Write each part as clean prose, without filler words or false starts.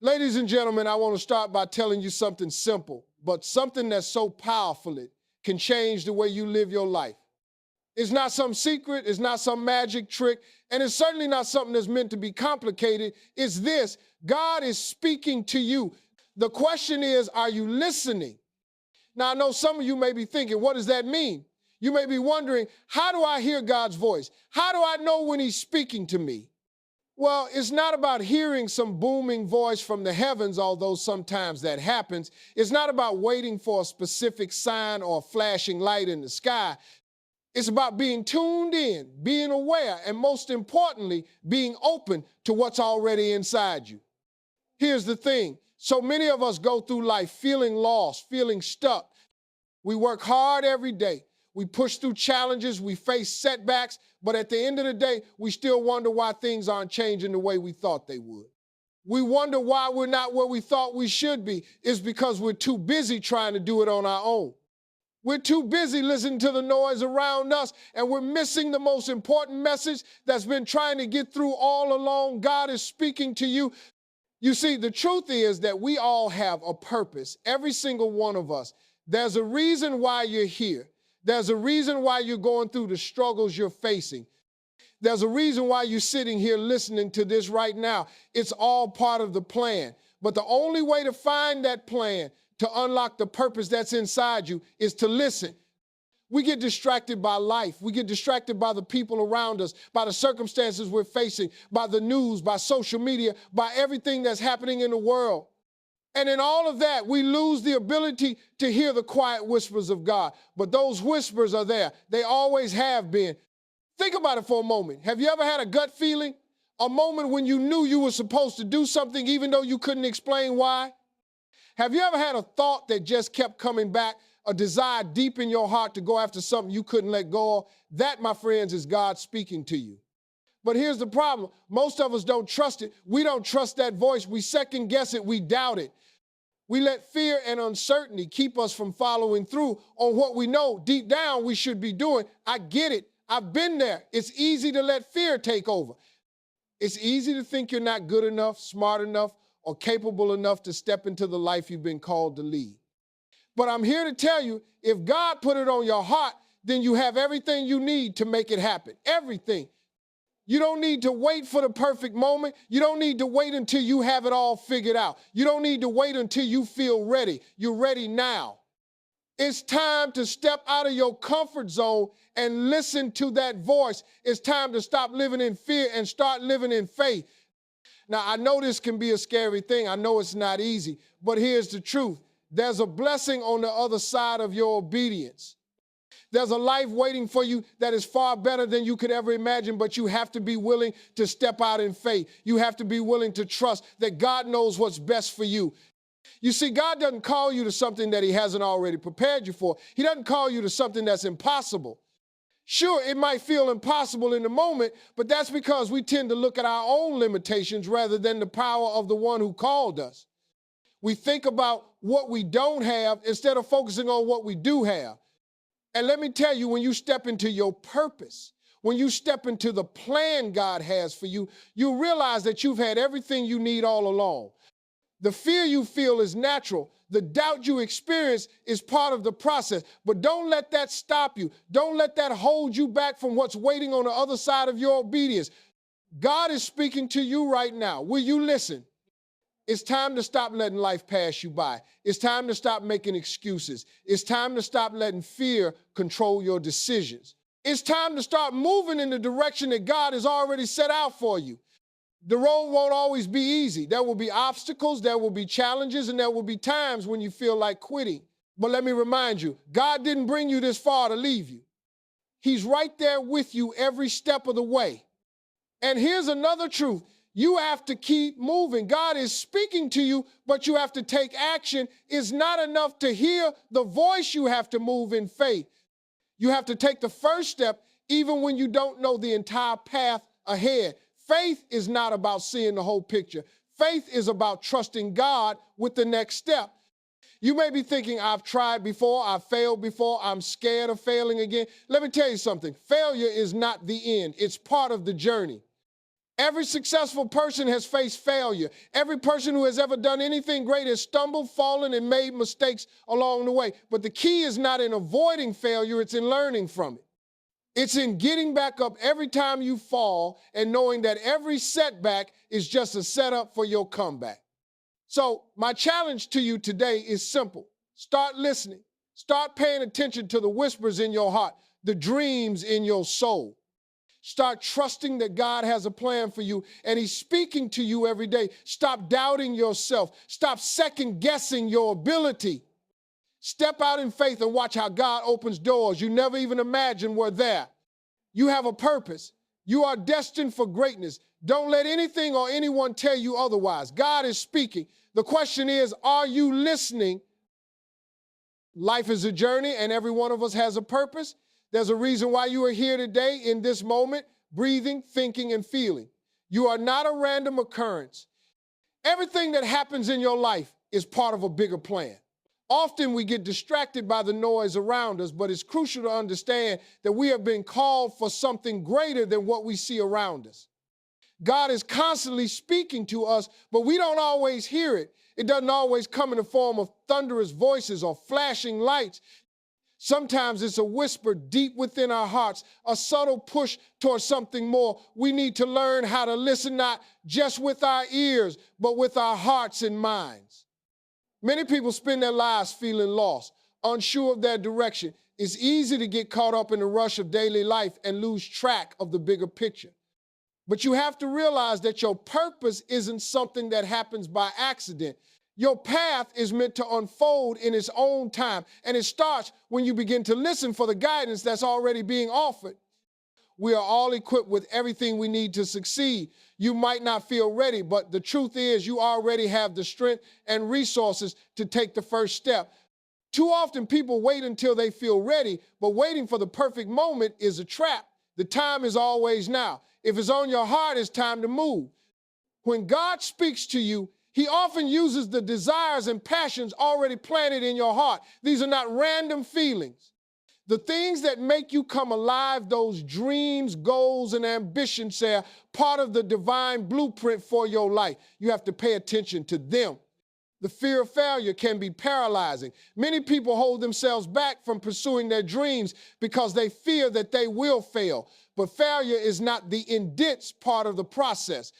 Ladies and gentlemen, I want to start by telling you something simple, but something that's so powerful it can change the way you live your life. It's not some secret, it's not some magic trick, and it's certainly not something that's meant to be complicated. It's this: God is speaking to you. The question is, are you listening? Now, I know some of you may be thinking, what does that mean? You may be wondering, how do I hear God's voice? How do I know when He's speaking to me? Well, it's not about hearing some booming voice from the heavens, although sometimes that happens. It's not about waiting for a specific sign or flashing light in the sky. It's about being tuned in, being aware, and most importantly, being open to what's already inside you. Here's the thing. So many of us go through life feeling lost, feeling stuck. We work hard every day. We push through challenges, we face setbacks, but at the end of the day, we still wonder why things aren't changing the way we thought they would. We wonder why we're not where we thought we should be. It's because we're too busy trying to do it on our own. We're too busy listening to the noise around us, and we're missing the most important message that's been trying to get through all along. God is speaking to you. You see, the truth is that we all have a purpose, every single one of us. There's a reason why you're here. There's a reason why you're going through the struggles you're facing. There's a reason why you're sitting here listening to this right now. It's all part of the plan. But the only way to find that plan, to unlock the purpose that's inside you, is to listen. We get distracted by life. We get distracted by the people around us, by the circumstances we're facing, by the news, by social media, by everything that's happening in the world. And in all of that, we lose the ability to hear the quiet whispers of God. But those whispers are there. They always have been. Think about it for a moment. Have you ever had a gut feeling? A moment when you knew you were supposed to do something even though you couldn't explain why? Have you ever had a thought that just kept coming back, a desire deep in your heart to go after something you couldn't let go of? That, my friends, is God speaking to you. But here's the problem. Most of us don't trust it. We don't trust that voice. We second guess it. We doubt it. We let fear and uncertainty keep us from following through on what we know deep down we should be doing. I get it. I've been there. It's easy to let fear take over. It's easy to think you're not good enough, smart enough, or capable enough to step into the life you've been called to lead. But I'm here to tell you, if God put it on your heart, then you have everything you need to make it happen. Everything. You don't need to wait for the perfect moment. You don't need to wait until you have it all figured out. You don't need to wait until you feel ready. You're ready now. It's time to step out of your comfort zone and listen to that voice. It's time to stop living in fear and start living in faith. Now, I know this can be a scary thing. I know it's not easy, but here's the truth. There's a blessing on the other side of your obedience. There's a life waiting for you that is far better than you could ever imagine, but you have to be willing to step out in faith. You have to be willing to trust that God knows what's best for you. You see, God doesn't call you to something that He hasn't already prepared you for. He doesn't call you to something that's impossible. Sure, it might feel impossible in the moment, but that's because we tend to look at our own limitations rather than the power of the one who called us. We think about what we don't have instead of focusing on what we do have. And let me tell you, when you step into your purpose, when you step into the plan God has for you, you realize that you've had everything you need all along. The fear you feel is natural. The doubt you experience is part of the process. But don't let that stop you. Don't let that hold you back from what's waiting on the other side of your obedience. God is speaking to you right now. Will you listen? It's time to stop letting life pass you by. It's time to stop making excuses. It's time to stop letting fear control your decisions. It's time to start moving in the direction that God has already set out for you. The road won't always be easy. There will be obstacles, there will be challenges, and there will be times when you feel like quitting. But let me remind you, God didn't bring you this far to leave you. He's right there with you every step of the way. And here's another truth. You have to keep moving. God is speaking to you, but you have to take action. It's not enough to hear the voice. You have to move in faith. You have to take the first step even when you don't know the entire path ahead. Faith is not about seeing the whole picture. Faith is about trusting God with the next step. You may be thinking, I've tried before, I've failed before, I'm scared of failing again. Let me tell you something. Failure is not the end. It's part of the journey. Every successful person has faced failure. Every person who has ever done anything great has stumbled, fallen, and made mistakes along the way. But the key is not in avoiding failure, it's in learning from it. It's in getting back up every time you fall and knowing that every setback is just a setup for your comeback. So my challenge to you today is simple. Start listening. Start paying attention to the whispers in your heart, the dreams in your soul. Start trusting that God has a plan for you and He's speaking to you every day. Stop doubting yourself. Stop second guessing your ability. Step out in faith and watch how God opens doors you never even imagined were there. You have a purpose. You are destined for greatness. Don't let anything or anyone tell you otherwise. God is speaking. The question is, are you listening? Life is a journey and every one of us has a purpose. There's a reason why you are here today in this moment, breathing, thinking, and feeling. You are not a random occurrence. Everything that happens in your life is part of a bigger plan. Often we get distracted by the noise around us, but it's crucial to understand that we have been called for something greater than what we see around us. God is constantly speaking to us, but we don't always hear it. It doesn't always come in the form of thunderous voices or flashing lights. Sometimes it's a whisper deep within our hearts, a subtle push towards something more. We need to learn how to listen not just with our ears, but with our hearts and minds. Many people spend their lives feeling lost, unsure of their direction. It's easy to get caught up in the rush of daily life and lose track of the bigger picture. But you have to realize that your purpose isn't something that happens by accident. Your path is meant to unfold in its own time, and it starts when you begin to listen for the guidance that's already being offered. We are all equipped with everything we need to succeed. You might not feel ready, but the truth is you already have the strength and resources to take the first step. Too often people wait until they feel ready, but waiting for the perfect moment is a trap. The time is always now. If it's on your heart, it's time to move. When God speaks to you, He often uses the desires and passions already planted in your heart. These are not random feelings. The things that make you come alive, those dreams, goals, and ambitions, are part of the divine blueprint for your life. You have to pay attention to them. The fear of failure can be paralyzing. Many people hold themselves back from pursuing their dreams because they fear that they will fail. But failure is not the indents part of the process.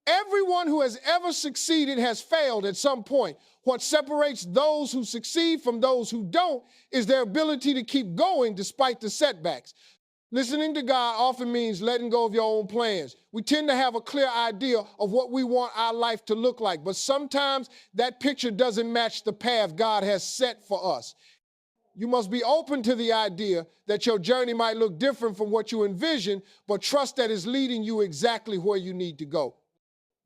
Everyone who has ever succeeded has failed at some point. What separates those who succeed from those who don't is their ability to keep going despite the setbacks. Listening to God often means letting go of your own plans. We tend to have a clear idea of what we want our life to look like, but sometimes that picture doesn't match the path God has set for us. You must be open to the idea that your journey might look different from what you envision, but trust that it's leading you exactly where you need to go.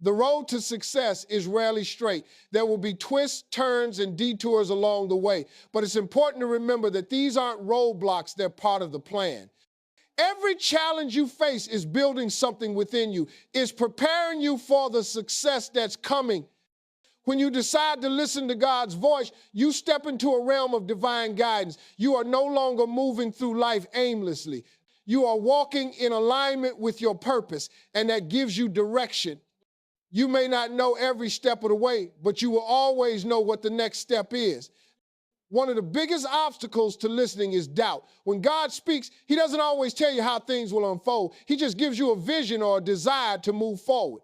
The road to success is rarely straight. There will be twists, turns, and detours along the way. But it's important to remember that these aren't roadblocks, they're part of the plan. Every challenge you face is building something within you, is preparing you for the success that's coming. When you decide to listen to God's voice, you step into a realm of divine guidance. You are no longer moving through life aimlessly. You are walking in alignment with your purpose, and that gives you direction. You may not know every step of the way, but you will always know what the next step is. One of the biggest obstacles to listening is doubt. When God speaks, He doesn't always tell you how things will unfold. He just gives you a vision or a desire to move forward.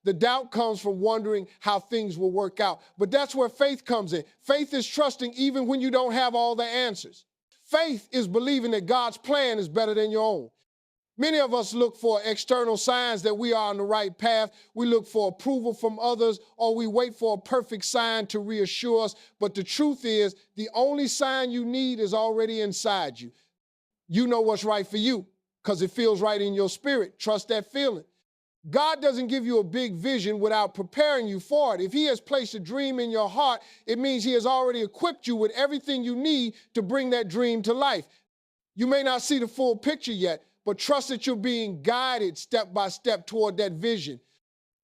The doubt comes from wondering how things will work out. But that's where faith comes in. Faith is trusting even when you don't have all the answers. Faith is believing that God's plan is better than your own. Many of us look for external signs that we are on the right path. We look for approval from others, or we wait for a perfect sign to reassure us. But the truth is, the only sign you need is already inside you. You know what's right for you because it feels right in your spirit. Trust that feeling. God doesn't give you a big vision without preparing you for it. If He has placed a dream in your heart, it means He has already equipped you with everything you need to bring that dream to life. You may not see the full picture yet, but trust that you're being guided step by step toward that vision.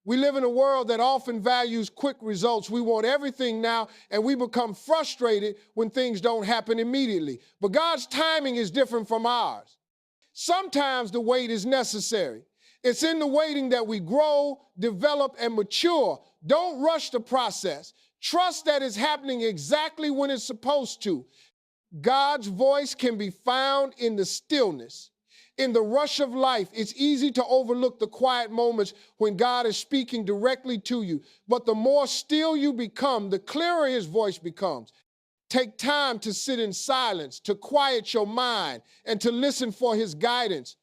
We live in a world that often values quick results. We want everything now, and we become frustrated when things don't happen immediately. But God's timing is different from ours. Sometimes the wait is necessary. It's in the waiting that we grow, develop, and mature. Don't rush the process. Trust that it's happening exactly when it's supposed to. God's voice can be found in the stillness. In the rush of life, it's easy to overlook the quiet moments when God is speaking directly to you. But the more still you become, the clearer his voice becomes. Take time to sit in silence, to quiet your mind, and to listen for his guidance.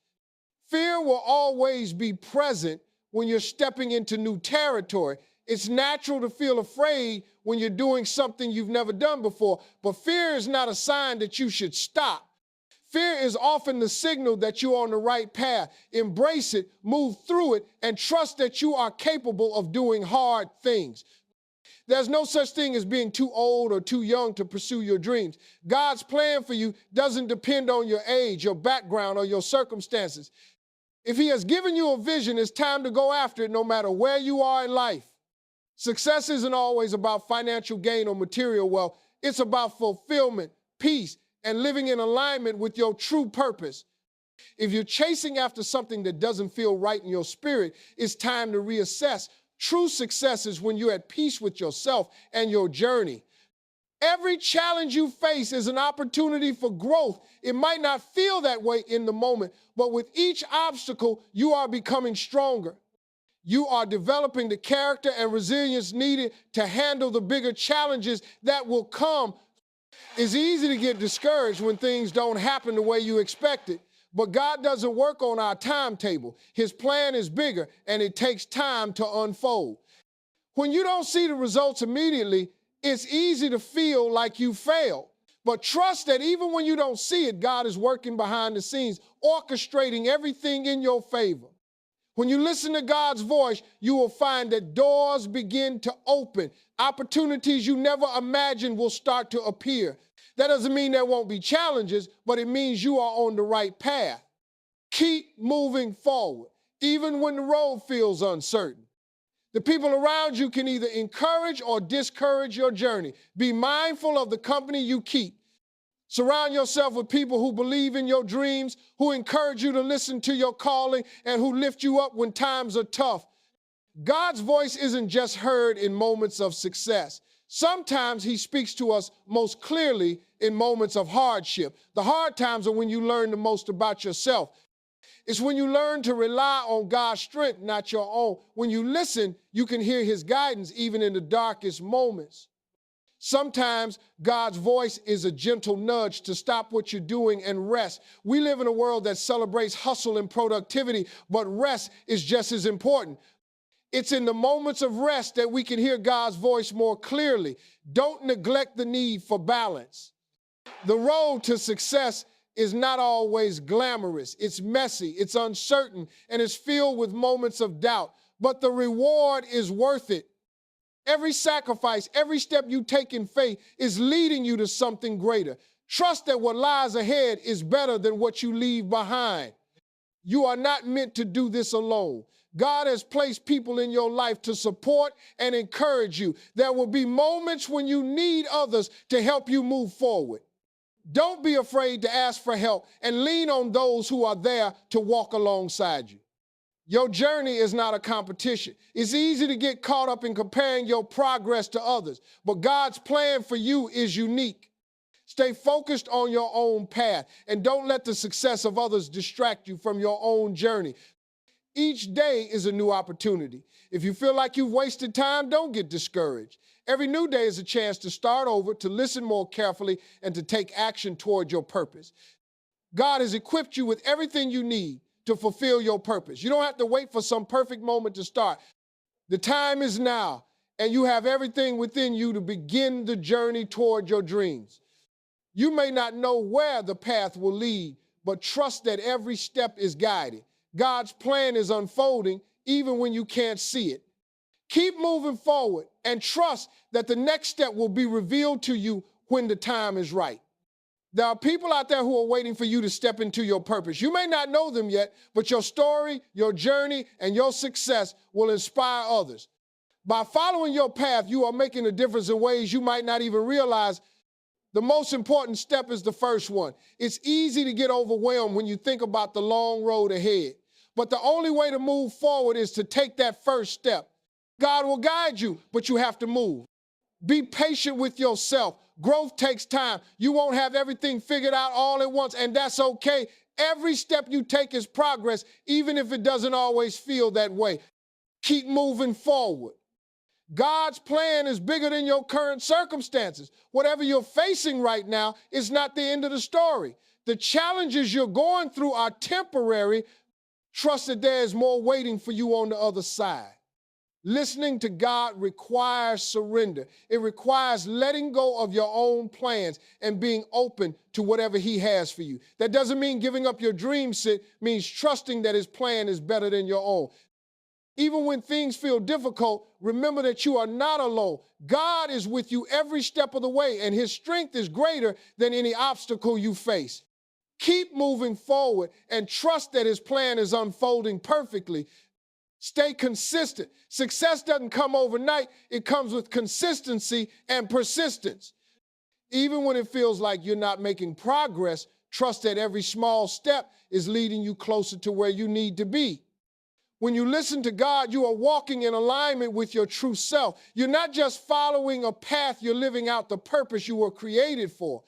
Fear will always be present when you're stepping into new territory. It's natural to feel afraid when you're doing something you've never done before, but fear is not a sign that you should stop. Fear is often the signal that you're on the right path. Embrace it, move through it, and trust that you are capable of doing hard things. There's no such thing as being too old or too young to pursue your dreams. God's plan for you doesn't depend on your age, your background, or your circumstances. If he has given you a vision, it's time to go after it no matter where you are in life. Success isn't always about financial gain or material wealth. It's about fulfillment, peace, and living in alignment with your true purpose. If you're chasing after something that doesn't feel right in your spirit, it's time to reassess. True success is when you're at peace with yourself and your journey. Every challenge you face is an opportunity for growth. It might not feel that way in the moment, but with each obstacle, you are becoming stronger. You are developing the character and resilience needed to handle the bigger challenges that will come. It's easy to get discouraged when things don't happen the way you expected, but God doesn't work on our timetable. His plan is bigger, and it takes time to unfold. When you don't see the results immediately, it's easy to feel like you failed. But trust that even when you don't see it, God is working behind the scenes, orchestrating everything in your favor. When you listen to God's voice, you will find that doors begin to open. Opportunities you never imagined will start to appear. That doesn't mean there won't be challenges, but it means you are on the right path. Keep moving forward, even when the road feels uncertain. The people around you can either encourage or discourage your journey. Be mindful of the company you keep. Surround yourself with people who believe in your dreams, who encourage you to listen to your calling, and who lift you up when times are tough. God's voice isn't just heard in moments of success. Sometimes he speaks to us most clearly in moments of hardship. The hard times are when you learn the most about yourself. It's when you learn to rely on God's strength, not your own. When you listen, you can hear his guidance even in the darkest moments. Sometimes God's voice is a gentle nudge to stop what you're doing and rest. We live in a world that celebrates hustle and productivity, but rest is just as important. It's in the moments of rest that we can hear God's voice more clearly. Don't neglect the need for balance. The road to success is not always glamorous. It's messy, it's uncertain, and it's filled with moments of doubt. But the reward is worth it. Every sacrifice, every step you take in faith is leading you to something greater. Trust that what lies ahead is better than what you leave behind. You are not meant to do this alone. God has placed people in your life to support and encourage you. There will be moments when you need others to help you move forward. Don't be afraid to ask for help and lean on those who are there to walk alongside you. Your journey is not a competition. It's easy to get caught up in comparing your progress to others, but God's plan for you is unique. Stay focused on your own path and don't let the success of others distract you from your own journey. Each day is a new opportunity. If you feel like you've wasted time, don't get discouraged. Every new day is a chance to start over, to listen more carefully, and to take action toward your purpose. God has equipped you with everything you need to fulfill your purpose. You don't have to wait for some perfect moment to start. The time is now, and you have everything within you to begin the journey toward your dreams. You may not know where the path will lead, but trust that every step is guided. God's plan is unfolding even when you can't see it. Keep moving forward and trust that the next step will be revealed to you when the time is right. There are people out there who are waiting for you to step into your purpose. You may not know them yet, but your story, your journey, and your success will inspire others. By following your path, you are making a difference in ways you might not even realize. The most important step is the first one. It's easy to get overwhelmed when you think about the long road ahead. But the only way to move forward is to take that first step. God will guide you, but you have to move. Be patient with yourself. Growth takes time. You won't have everything figured out all at once, and that's okay. Every step you take is progress, even if it doesn't always feel that way. Keep moving forward. God's plan is bigger than your current circumstances. Whatever you're facing right now is not the end of the story. The challenges you're going through are temporary. Trust that there is more waiting for you on the other side. Listening to God requires surrender. It requires letting go of your own plans and being open to whatever He has for you. That doesn't mean giving up your dreams. It means trusting that His plan is better than your own. Even when things feel difficult, remember that you are not alone. God is with you every step of the way, and His strength is greater than any obstacle you face. Keep moving forward and trust that His plan is unfolding perfectly. Stay consistent. Success doesn't come overnight. It comes with consistency and persistence. Even when it feels like you're not making progress, trust that every small step is leading you closer to where you need to be. When you listen to God, you are walking in alignment with your true self. You're not just following a path, you're living out the purpose you were created for.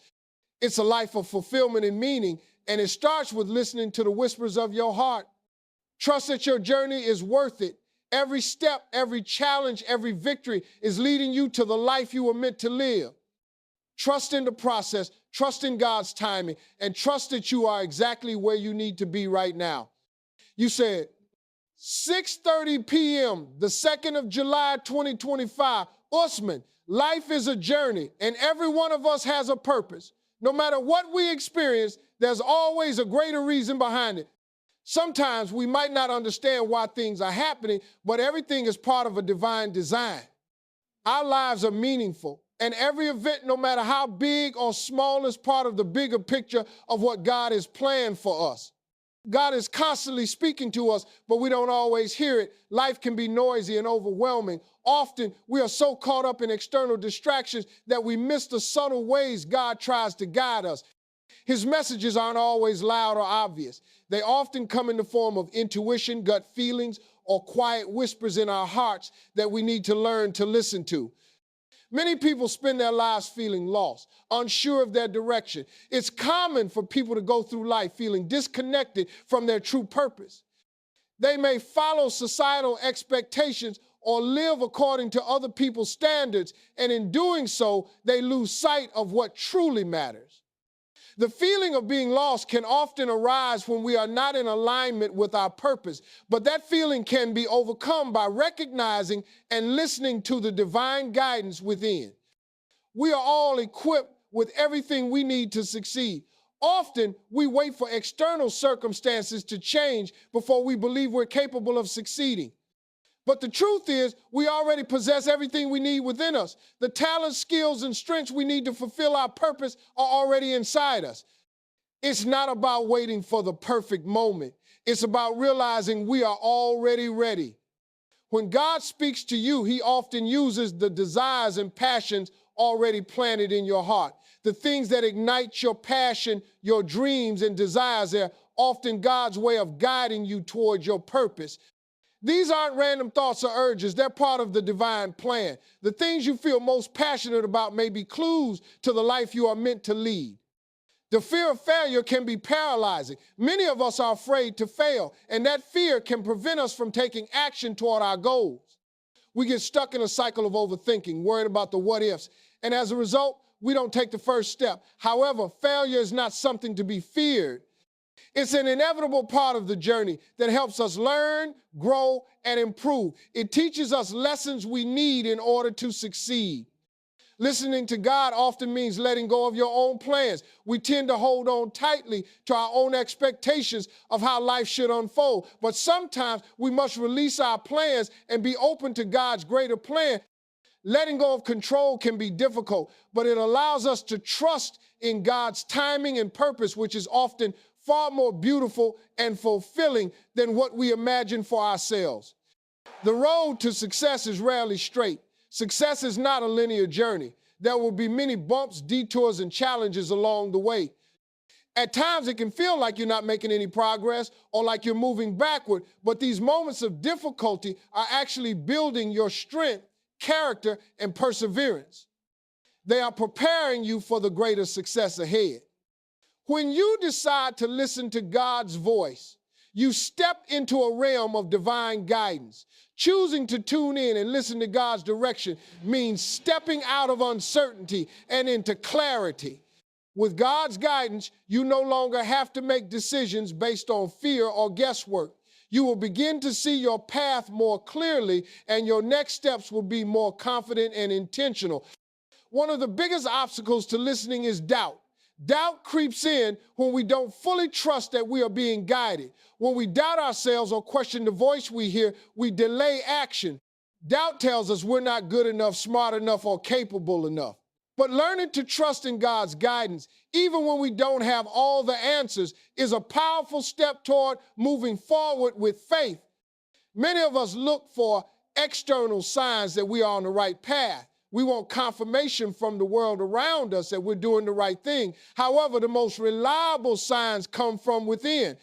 It's a life of fulfillment and meaning, and it starts with listening to the whispers of your heart. Trust that your journey is worth it. Every step, every challenge, every victory is leading you to the life you were meant to live. Trust in the process, trust in God's timing, and trust that you are exactly where you need to be right now. You said, 6:30 p.m., the 2nd of July, 2025, Usman, life is a journey, and every one of us has a purpose. No matter what we experience, there's always a greater reason behind it. Sometimes we might not understand why things are happening, but everything is part of a divine design. Our lives are meaningful, and every event, no matter how big or small, is part of the bigger picture of what God has planned for us. God is constantly speaking to us, but we don't always hear it. Life can be noisy and overwhelming. Often, we are so caught up in external distractions that we miss the subtle ways God tries to guide us. His messages aren't always loud or obvious. They often come in the form of intuition, gut feelings, or quiet whispers in our hearts that we need to learn to listen to. Many people spend their lives feeling lost, unsure of their direction. It's common for people to go through life feeling disconnected from their true purpose. They may follow societal expectations or live according to other people's standards, and in doing so, they lose sight of what truly matters. The feeling of being lost can often arise when we are not in alignment with our purpose, but that feeling can be overcome by recognizing and listening to the divine guidance within. We are all equipped with everything we need to succeed. Often, we wait for external circumstances to change before we believe we're capable of succeeding. But the truth is, we already possess everything we need within us. The talents, skills, and strengths we need to fulfill our purpose are already inside us. It's not about waiting for the perfect moment. It's about realizing we are already ready. When God speaks to you, He often uses the desires and passions already planted in your heart. The things that ignite your passion, your dreams, and desires are often God's way of guiding you towards your purpose. These aren't random thoughts or urges. They're part of the divine plan. The things you feel most passionate about may be clues to the life you are meant to lead. The fear of failure can be paralyzing. Many of us are afraid to fail, and that fear can prevent us from taking action toward our goals. We get stuck in a cycle of overthinking, worried about the what ifs, and as a result, we don't take the first step. However, failure is not something to be feared. It's an inevitable part of the journey that helps us learn, grow, and improve. It teaches us lessons we need in order to succeed. Listening to God often means letting go of your own plans. We tend to hold on tightly to our own expectations of how life should unfold. But sometimes we must release our plans and be open to God's greater plan. Letting go of control can be difficult, but it allows us to trust in God's timing and purpose, which is often far more beautiful and fulfilling than what we imagine for ourselves. The road to success is rarely straight. Success is not a linear journey. There will be many bumps, detours, and challenges along the way. At times, it can feel like you're not making any progress or like you're moving backward, but these moments of difficulty are actually building your strength, character, and perseverance. They are preparing you for the greater success ahead. When you decide to listen to God's voice, you step into a realm of divine guidance. Choosing to tune in and listen to God's direction means stepping out of uncertainty and into clarity. With God's guidance, you no longer have to make decisions based on fear or guesswork. You will begin to see your path more clearly, and your next steps will be more confident and intentional. One of the biggest obstacles to listening is doubt. Doubt creeps in when we don't fully trust that we are being guided. When we doubt ourselves or question the voice we hear, we delay action. Doubt tells us we're not good enough, smart enough, or capable enough. But learning to trust in God's guidance, even when we don't have all the answers, is a powerful step toward moving forward with faith. Many of us look for external signs that we are on the right path. We want confirmation from the world around us that we're doing the right thing. However, the most reliable signs come from within.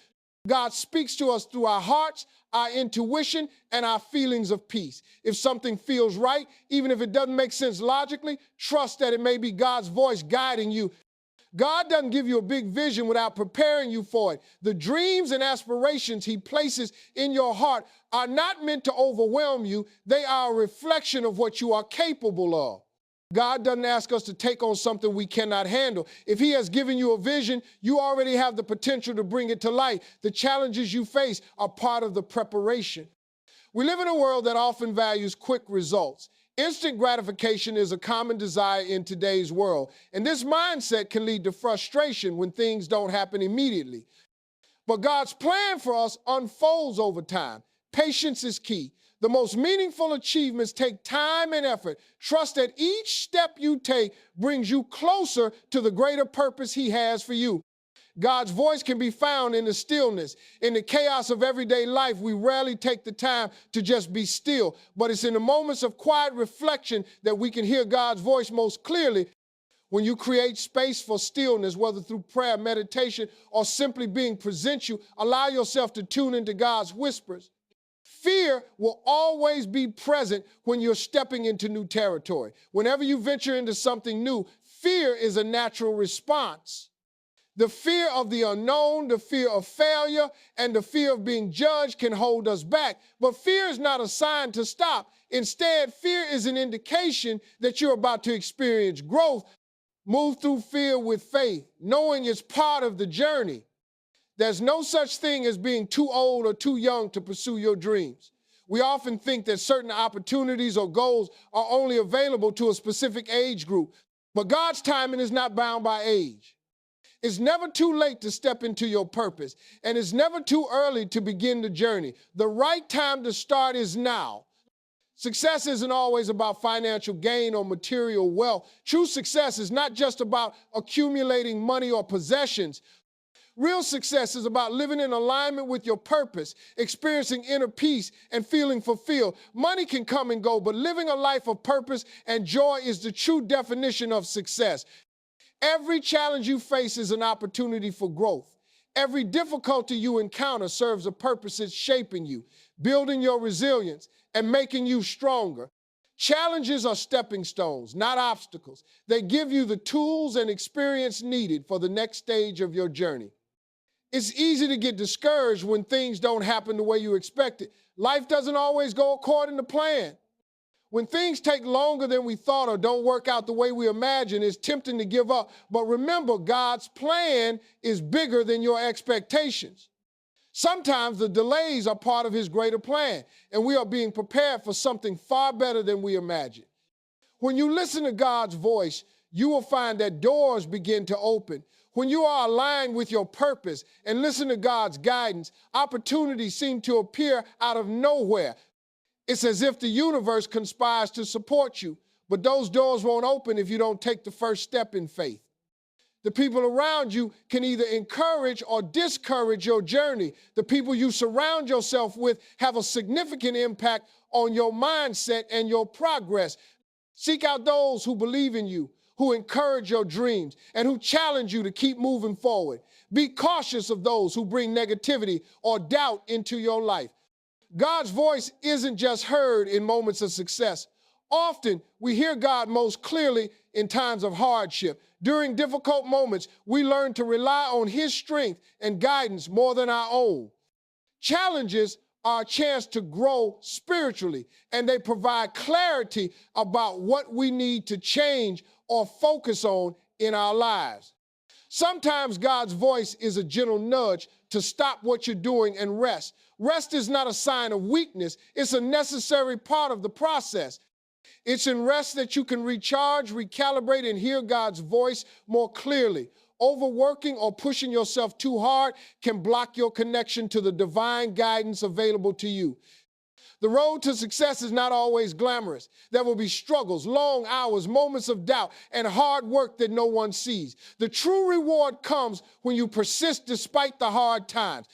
God speaks to us through our hearts, our intuition, and our feelings of peace. If something feels right, even if it doesn't make sense logically, trust that it may be God's voice guiding you. God doesn't give you a big vision without preparing you for it. The dreams and aspirations He places in your heart are not meant to overwhelm you. They are a reflection of what you are capable of. God doesn't ask us to take on something we cannot handle. If He has given you a vision, you already have the potential to bring it to light. The challenges you face are part of the preparation. We live in a world that often values quick results. Instant gratification is a common desire in today's world, and this mindset can lead to frustration when things don't happen immediately. But God's plan for us unfolds over time. Patience is key. The most meaningful achievements take time and effort. Trust that each step you take brings you closer to the greater purpose He has for you. God's voice can be found in the stillness. In the chaos of everyday life, we rarely take the time to just be still, but it's in the moments of quiet reflection that we can hear God's voice most clearly. When you create space for stillness, whether through prayer, meditation, or simply being present, you allow yourself to tune into God's whispers. Fear will always be present when you're stepping into new territory. Whenever you venture into something new, fear is a natural response. The fear of the unknown, the fear of failure, and the fear of being judged can hold us back. But fear is not a sign to stop. Instead, fear is an indication that you're about to experience growth. Move through fear with faith, knowing it's part of the journey. There's no such thing as being too old or too young to pursue your dreams. We often think that certain opportunities or goals are only available to a specific age group, but God's timing is not bound by age. It's never too late to step into your purpose, and it's never too early to begin the journey. The right time to start is now. Success isn't always about financial gain or material wealth. True success is not just about accumulating money or possessions. Real success is about living in alignment with your purpose, experiencing inner peace, and feeling fulfilled. Money can come and go, but living a life of purpose and joy is the true definition of success. Every challenge you face is an opportunity for growth. Every difficulty you encounter serves a purpose. It's shaping you, building your resilience, and making you stronger. Challenges are stepping stones, not obstacles. They give you the tools and experience needed for the next stage of your journey. It's easy to get discouraged when things don't happen the way you expected. Life doesn't always go according to plan. When things take longer than we thought or don't work out the way we imagined, it's tempting to give up. But remember, God's plan is bigger than your expectations. Sometimes the delays are part of His greater plan, and we are being prepared for something far better than we imagined. When you listen to God's voice, you will find that doors begin to open. When you are aligned with your purpose and listen to God's guidance, opportunities seem to appear out of nowhere. It's as if the universe conspires to support you, but those doors won't open if you don't take the first step in faith. The people around you can either encourage or discourage your journey. The people you surround yourself with have a significant impact on your mindset and your progress. Seek out those who believe in you, who encourage your dreams and who challenge you to keep moving forward. Be cautious of those who bring negativity or doubt into your life. God's voice isn't just heard in moments of success. Often, we hear God most clearly in times of hardship. During difficult moments, we learn to rely on His strength and guidance more than our own. Challenges are a chance to grow spiritually, and they provide clarity about what we need to change or focus on in our lives. Sometimes God's voice is a gentle nudge to stop what you're doing and rest. Rest is not a sign of weakness. It's a necessary part of the process. It's in rest that you can recharge, recalibrate, and hear God's voice more clearly. Overworking or pushing yourself too hard can block your connection to the divine guidance available to you. The road to success is not always glamorous. There will be struggles, long hours, moments of doubt, and hard work that no one sees. The true reward comes when you persist despite the hard times.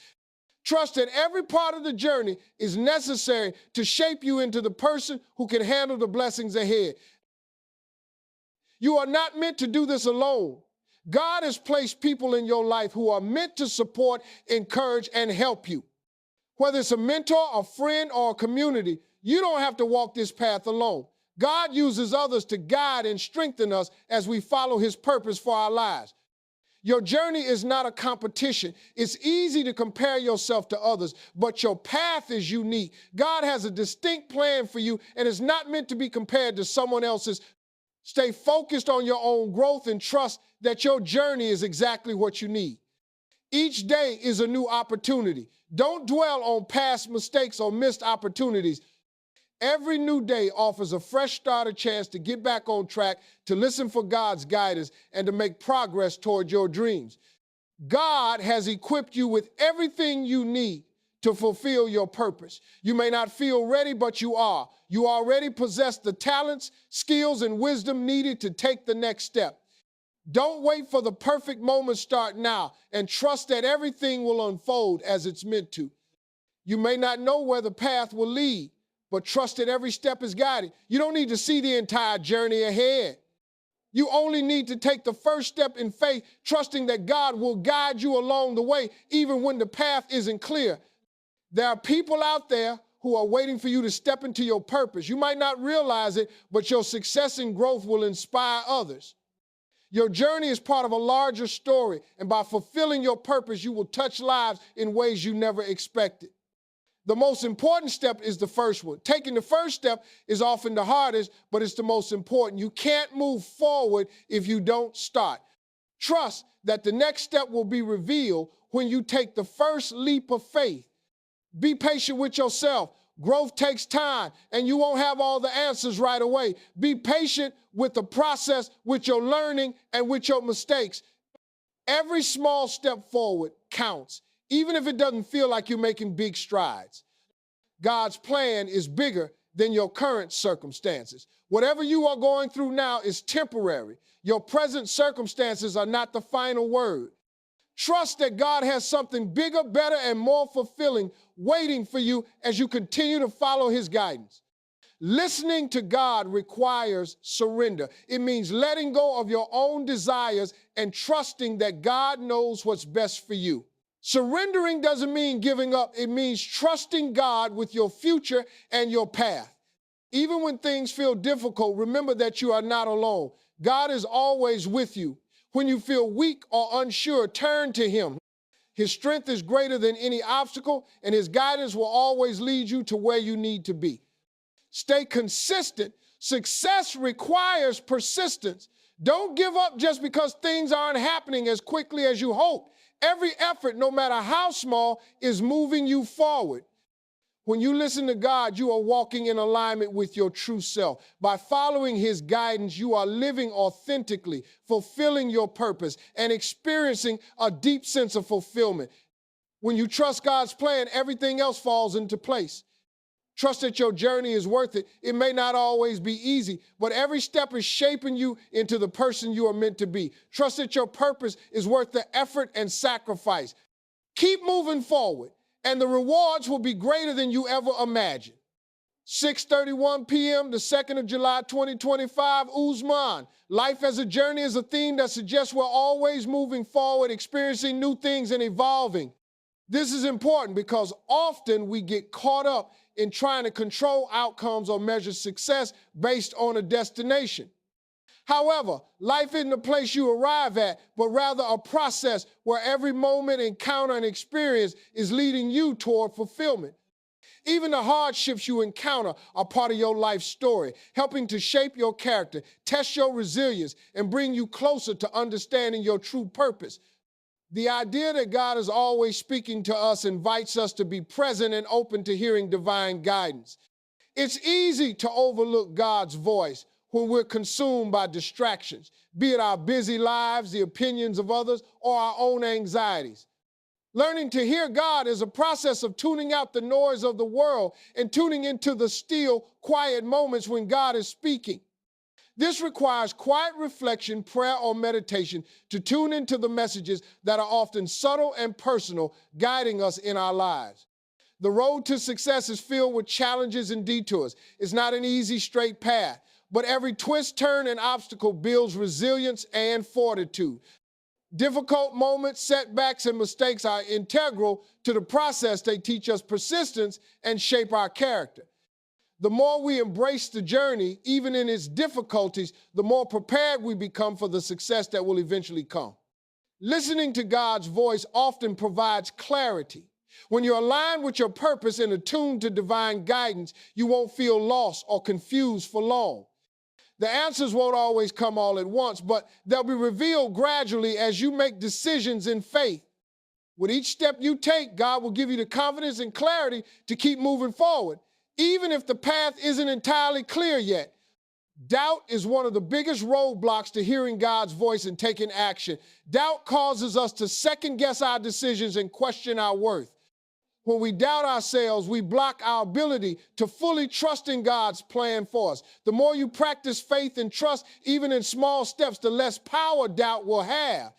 Trust that every part of the journey is necessary to shape you into the person who can handle the blessings ahead. You are not meant to do this alone. God has placed people in your life who are meant to support, encourage, and help you. Whether it's a mentor, a friend, or a community, you don't have to walk this path alone. God uses others to guide and strengthen us as we follow His purpose for our lives. Your journey is not a competition. It's easy to compare yourself to others, but your path is unique. God has a distinct plan for you, and it's not meant to be compared to someone else's. Stay focused on your own growth and trust that your journey is exactly what you need. Each day is a new opportunity. Don't dwell on past mistakes or missed opportunities. Every new day offers a fresh start, a chance to get back on track, to listen for God's guidance, and to make progress toward your dreams. God has equipped you with everything you need to fulfill your purpose. You may not feel ready, but you are. You already possess the talents, skills, and wisdom needed to take the next step. Don't wait for the perfect moment. Start now and trust that everything will unfold as it's meant to. You may not know where the path will lead, but trust that every step is guided. You don't need to see the entire journey ahead. You only need to take the first step in faith, trusting that God will guide you along the way, even when the path isn't clear. There are people out there who are waiting for you to step into your purpose. You might not realize it, but your success and growth will inspire others. Your journey is part of a larger story, and by fulfilling your purpose, you will touch lives in ways you never expected. The most important step is the first one. Taking the first step is often the hardest, but it's the most important. You can't move forward if you don't start. Trust that the next step will be revealed when you take the first leap of faith. Be patient with yourself. Growth takes time, and you won't have all the answers right away. Be patient with the process, with your learning, and with your mistakes. Every small step forward counts, even if it doesn't feel like you're making big strides. God's plan is bigger than your current circumstances. Whatever you are going through now is temporary. Your present circumstances are not the final word. Trust that God has something bigger, better, and more fulfilling waiting for you as you continue to follow His guidance. Listening to God requires surrender. It means letting go of your own desires and trusting that God knows what's best for you. Surrendering doesn't mean giving up. It means trusting God with your future and your path. Even when things feel difficult, remember that you are not alone. God is always with you. When you feel weak or unsure, turn to Him. His strength is greater than any obstacle, and His guidance will always lead you to where you need to be. Stay consistent. Success requires persistence. Don't give up just because things aren't happening as quickly as you hope. Every effort, no matter how small, is moving you forward. When you listen to God, you are walking in alignment with your true self. By following His guidance, you are living authentically, fulfilling your purpose, and experiencing a deep sense of fulfillment. When you trust God's plan, everything else falls into place. Trust that your journey is worth it. It may not always be easy, but every step is shaping you into the person you are meant to be. Trust that your purpose is worth the effort and sacrifice. Keep moving forward, and the rewards will be greater than you ever imagined. 6:31 p.m., the 2nd of July, 2025, Uzman. Life as a journey is a theme that suggests we're always moving forward, experiencing new things, and evolving. This is important because often we get caught up in trying to control outcomes or measure success based on a destination. However, life isn't a place you arrive at, but rather a process where every moment, encounter, and experience is leading you toward fulfillment. Even the hardships you encounter are part of your life story, helping to shape your character, test your resilience, and bring you closer to understanding your true purpose. The idea that God is always speaking to us invites us to be present and open to hearing divine guidance. It's easy to overlook God's voice when we're consumed by distractions, be it our busy lives, the opinions of others, or our own anxieties. Learning to hear God is a process of tuning out the noise of the world and tuning into the still, quiet moments when God is speaking. This requires quiet reflection, prayer, or meditation to tune into the messages that are often subtle and personal, guiding us in our lives. The road to success is filled with challenges and detours. It's not an easy, straight path, but every twist, turn, and obstacle builds resilience and fortitude. Difficult moments, setbacks, and mistakes are integral to the process. They teach us persistence and shape our character. The more we embrace the journey, even in its difficulties, the more prepared we become for the success that will eventually come. Listening to God's voice often provides clarity. When you're aligned with your purpose and attuned to divine guidance, you won't feel lost or confused for long. The answers won't always come all at once, but they'll be revealed gradually as you make decisions in faith. With each step you take, God will give you the confidence and clarity to keep moving forward, even if the path isn't entirely clear yet. Doubt is one of the biggest roadblocks to hearing God's voice and taking action. Doubt causes us to second-guess our decisions and question our worth. When we doubt ourselves, we block our ability to fully trust in God's plan for us. The more you practice faith and trust, even in small steps, the less power doubt will have.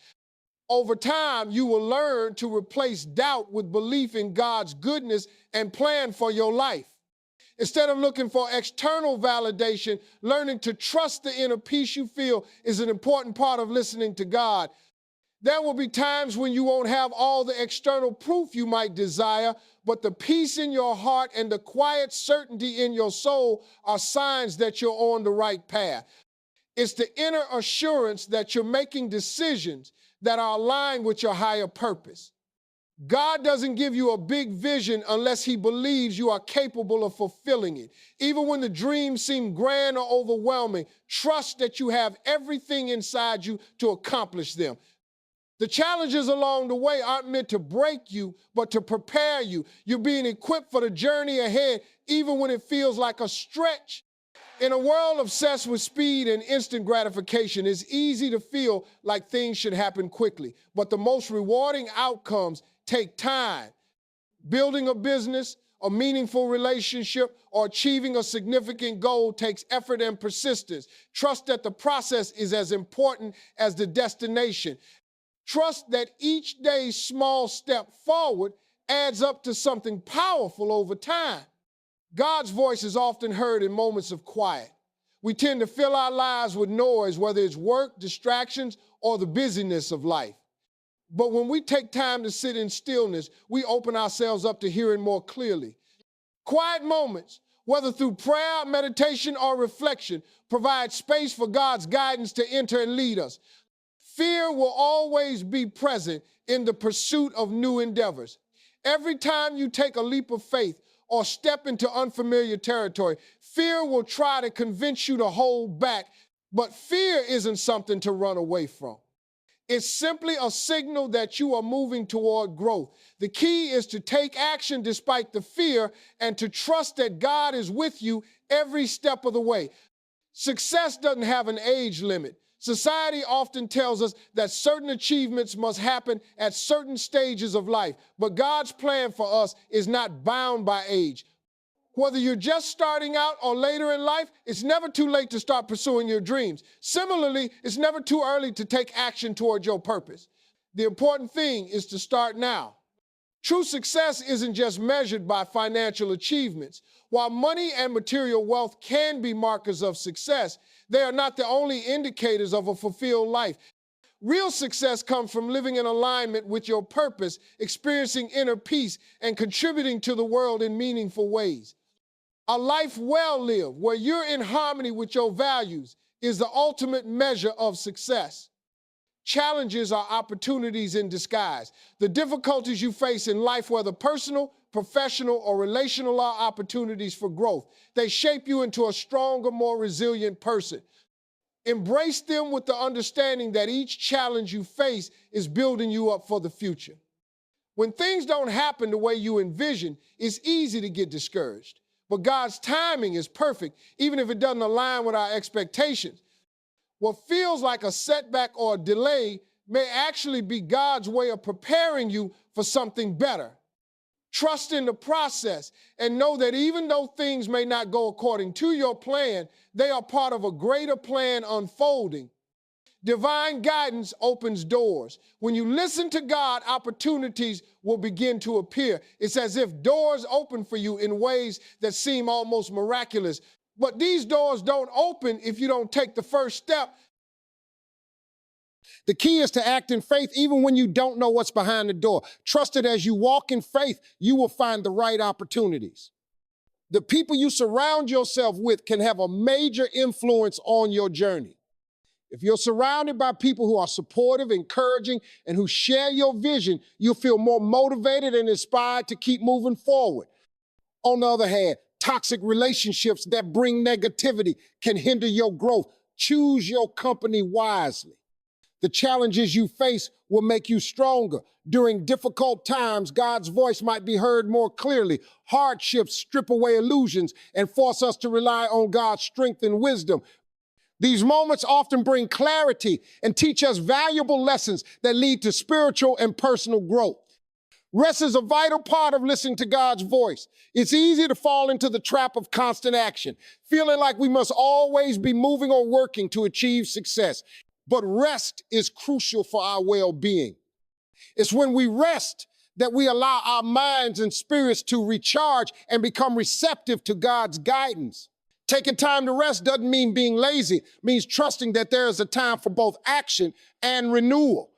Over time, you will learn to replace doubt with belief in God's goodness and plan for your life. Instead of looking for external validation, learning to trust the inner peace you feel is an important part of listening to God. There will be times when you won't have all the external proof you might desire, but the peace in your heart and the quiet certainty in your soul are signs that you're on the right path. It's the inner assurance that you're making decisions that are aligned with your higher purpose. God doesn't give you a big vision unless He believes you are capable of fulfilling it. Even when the dreams seem grand or overwhelming, trust that you have everything inside you to accomplish them. The challenges along the way aren't meant to break you, but to prepare you. You're being equipped for the journey ahead, even when it feels like a stretch. In a world obsessed with speed and instant gratification, it's easy to feel like things should happen quickly, but the most rewarding outcomes take time. Building a business, a meaningful relationship, or achieving a significant goal takes effort and persistence. Trust that the process is as important as the destination. Trust that each day's small step forward adds up to something powerful over time. God's voice is often heard in moments of quiet. We tend to fill our lives with noise, whether it's work, distractions, or the busyness of life. But when we take time to sit in stillness, we open ourselves up to hearing more clearly. Quiet moments, whether through prayer, meditation, or reflection, provide space for God's guidance to enter and lead us. Fear will always be present in the pursuit of new endeavors. Every time you take a leap of faith or step into unfamiliar territory, fear will try to convince you to hold back, but fear isn't something to run away from. It's simply a signal that you are moving toward growth. The key is to take action despite the fear and to trust that God is with you every step of the way. Success doesn't have an age limit. Society often tells us that certain achievements must happen at certain stages of life, but God's plan for us is not bound by age. Whether you're just starting out or later in life, it's never too late to start pursuing your dreams. Similarly, it's never too early to take action toward your purpose. The important thing is to start now. True success isn't just measured by financial achievements. While money and material wealth can be markers of success, they are not the only indicators of a fulfilled life. Real success comes from living in alignment with your purpose, experiencing inner peace, and contributing to the world in meaningful ways. A life well lived, where you're in harmony with your values, is the ultimate measure of success. Challenges are opportunities in disguise. The difficulties you face in life, whether personal, professional, or relational, are opportunities for growth. They shape you into a stronger, more resilient person. Embrace them with the understanding that each challenge you face is building you up for the future. When things don't happen the way you envision, it's easy to get discouraged. But God's timing is perfect, even if it doesn't align with our expectations. What feels like a setback or a delay may actually be God's way of preparing you for something better. Trust in the process and know that even though things may not go according to your plan, they are part of a greater plan unfolding. Divine guidance opens doors. When you listen to God, opportunities will begin to appear. It's as if doors open for you in ways that seem almost miraculous. But these doors don't open if you don't take the first step. The key is to act in faith even when you don't know what's behind the door. Trust that as you walk in faith, you will find the right opportunities. The people you surround yourself with can have a major influence on your journey. If you're surrounded by people who are supportive, encouraging, and who share your vision, you'll feel more motivated and inspired to keep moving forward. On the other hand, toxic relationships that bring negativity can hinder your growth. Choose your company wisely. The challenges you face will make you stronger. During difficult times, God's voice might be heard more clearly. Hardships strip away illusions and force us to rely on God's strength and wisdom. These moments often bring clarity and teach us valuable lessons that lead to spiritual and personal growth. Rest is a vital part of listening to God's voice. It's easy to fall into the trap of constant action, feeling like we must always be moving or working to achieve success. But rest is crucial for our well-being. It's when we rest that we allow our minds and spirits to recharge and become receptive to God's guidance. Taking time to rest doesn't mean being lazy. It means trusting that there is a time for both action and renewal.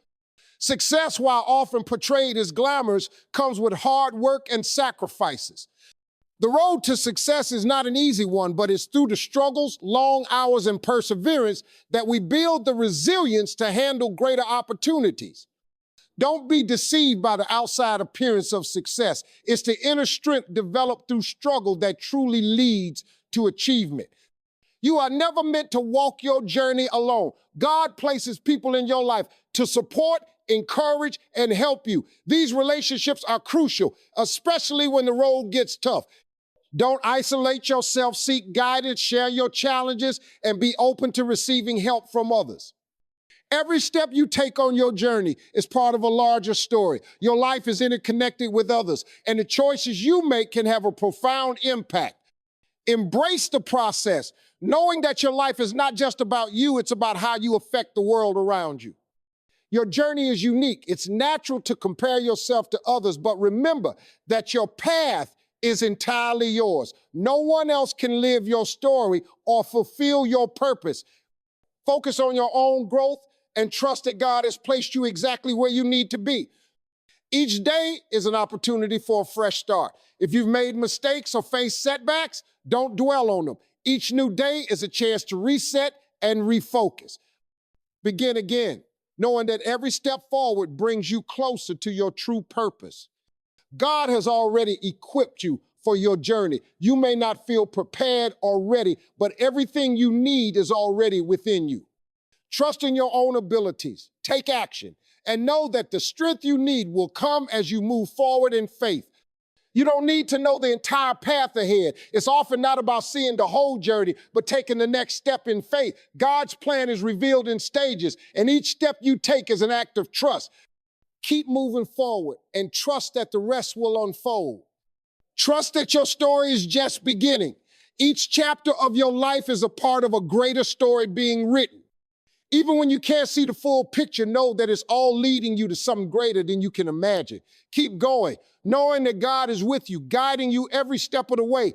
Success, while often portrayed as glamorous, comes with hard work and sacrifices. The road to success is not an easy one, but it's through the struggles, long hours, and perseverance that we build the resilience to handle greater opportunities. Don't be deceived by the outside appearance of success. It's the inner strength developed through struggle that truly leads to achievement. You are never meant to walk your journey alone. God places people in your life to support, encourage, and help you. These relationships are crucial, especially when the road gets tough. Don't isolate yourself, seek guidance, share your challenges, and be open to receiving help from others. Every step you take on your journey is part of a larger story. Your life is interconnected with others, and the choices you make can have a profound impact. Embrace the process, knowing that your life is not just about you, it's about how you affect the world around you. Your journey is unique. It's natural to compare yourself to others, but remember that your path is entirely yours. No one else can live your story or fulfill your purpose. Focus on your own growth and trust that God has placed you exactly where you need to be. Each day is an opportunity for a fresh start. If you've made mistakes or faced setbacks, don't dwell on them. Each new day is a chance to reset and refocus. Begin again, knowing that every step forward brings you closer to your true purpose. God has already equipped you for your journey. You may not feel prepared or ready, but everything you need is already within you. Trust in your own abilities, take action, and know that the strength you need will come as you move forward in faith. You don't need to know the entire path ahead. It's often not about seeing the whole journey, but taking the next step in faith. God's plan is revealed in stages, and each step you take is an act of trust. Keep moving forward and trust that the rest will unfold. Trust that your story is just beginning. Each chapter of your life is a part of a greater story being written. Even when you can't see the full picture, know that it's all leading you to something greater than you can imagine. Keep going, knowing that God is with you, guiding you every step of the way.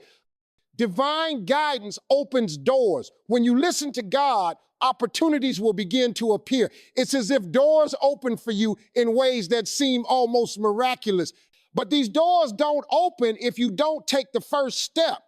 Divine guidance opens doors. When you listen to God, opportunities will begin to appear. It's as if doors open for you in ways that seem almost miraculous. But these doors don't open if you don't take the first step.